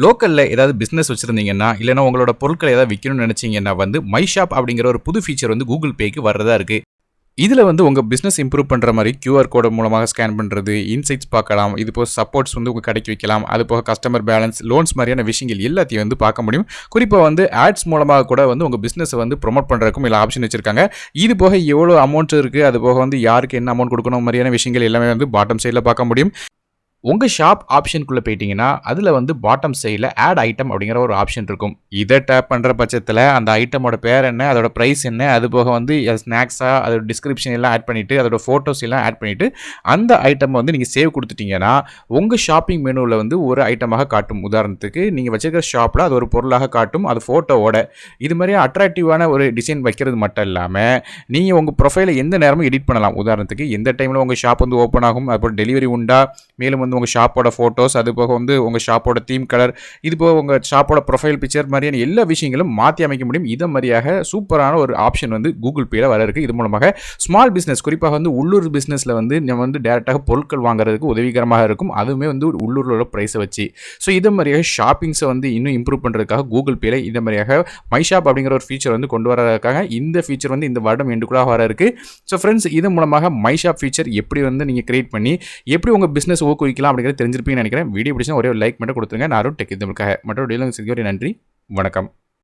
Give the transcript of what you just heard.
லோக்கல்ல ஏதாவது பிசினஸ் வச்சிருந்தீங்கன்னா, இல்லன்னா உங்களோட பொருட்கள ஏதாவது விக்கணும்னு நெனச்சீங்கன்னா மை ஷாப் அப்படிங்கிற ஒரு புது ஃபீச்சர் Google Payக்கு வர்றதா இருக்கு. இதுல உங்க பிசினஸ் இம்ப்ரூவ் பண்ற மாரி QR கோட் மூலமாக ஸ்கேன் பண்றது, இன்சைட்ஸ் பார்க்கலாம். இது போக சப்போர்ட்ஸ் உங்க கடைக்கு வைக்கலாம். அது போக கஸ்டமர் பேலன்ஸ், லோன்ஸ் மாரியான விஷயங்கள் எல்லாத்தையும் பார்க்க முடியும். குறிப்பா ஆட்ஸ் மூலமாக கூட உங்க பிசினஸ புரமோட் பண்றதுக்கும் எல்லா ஆப்ஷன் வச்சிருக்காங்க. இது போக எவ்வளோ அமௌண்ட் இருக்கு, அது போக யாருக்கு என்ன அமௌண்ட் குடுக்கணும் மாரியான விஷயங்கள் எல்லாமே பாட்டம் சைட்ல பார்க்க முடியும். உங்க ஷாப் ஆப்ஷனுக்குள்ள போயிட்டீங்கன்னா, அதுல பாட்டம் சைட்ல ஆட் ஐட்டம் அப்படிங்கிற ஒரு ஆப்ஷன் இருக்கும். இத டேப் பண்ற பட்சத்துல அந்த ஐட்டமோட பேர் என்ன, அதோட பிரைஸ் என்ன, அது போக ஸ்நாக்ஸா அதோட டிஸ்கிரிப்ஷன் எல்லாம் ஆட் பண்ணிட்டு, அதோட ஃபோட்டோஸ் எல்லாம் ஆட் பண்ணிட்டு, அந்த ஐட்டம் நீங்க சேவ் குடுத்துட்டீங்கன்னா, உங்க ஷாப்பிங் மெனுல ஒரு ஐட்டமாக காட்டும். உதாரணத்துக்கு நீங்க வச்சிருக்கிற ஷாப்ல அது ஒரு பொருளாக காட்டும். அது ஃபோட்டோவோட. இது மாரி அட்ராக்டிவான ஒரு டிசைன் வைக்கிறது மட்டும் இல்லாம, நீங்க உங்க ப்ரொஃபைல எந்த நேரமும் எடிட் பண்ணலாம். உதாரணத்துக்கு எந்த டைம்ல உங்க ஷாப் ஓப்பன் ஆகும், அதுபோல டெலிவரி உண்டா, மேலும் உங்க ஷாப்போட ஃபோட்டோஸ், அது போக உங்க ஷாப்போட தீம் கலர், இது போக உங்க ஷாப்போட ப்ரொஃபைல் பிக்சர் மாதிரியான எல்லா விஷயங்களும் மாற்றி அமைக்க முடியும். இதை மாதிரியாக சூப்பரான ஒரு ஆப்ஷன் கூகுள் பேல வர இருக்கு. இது மூலமாக ஸ்மால் பிஸ்னஸ், குறிப்பாக உள்ளூர் பிஸ்னஸில் நம்ம டேரெக்டாக பொருட்கள் வாங்குறதுக்கு உதவிகரமாக இருக்கும். அதுவுமே உள்ளூரில் உள்ள ப்ரைஸை வச்சு. ஸோ இதை மாதிரியாக ஷாப்பிங்ஸை இன்னும் இம்ப்ரூவ் பண்ணுறதுக்காக கூகுள் பேல இந்த மாதிரியாக மை ஷாப் அப்படிங்கிற ஒரு ஃபீச்சர் கொண்டு வரதுக்காக இந்த ஃபீச்சர் இந்த வருடம் எண்டுக்குள்ளாக வர இருக்கு. ஸோ ஃப்ரெண்ட்ஸ், இது மூலமாக மை ஷாப் ஃபீச்சர் எப்படி நீங்கள் கிரியேட் பண்ணி எப்படி உங்கள் பிஸ்னஸ் ஊக்குவிக்கலாம் அப்படிங்கிறது தெரிஞ்சிருப்பீங்கன்னு நினைக்கிறேன். வீடியோ பிடிச்சா ஒரே ஒரு லைக் மட்டும் கொடுத்துருங்க. நான் டெக் தமிழுக்காக மற்றொரு வீடியோவில் சந்திக்கிறேன். நன்றி, வணக்கம்.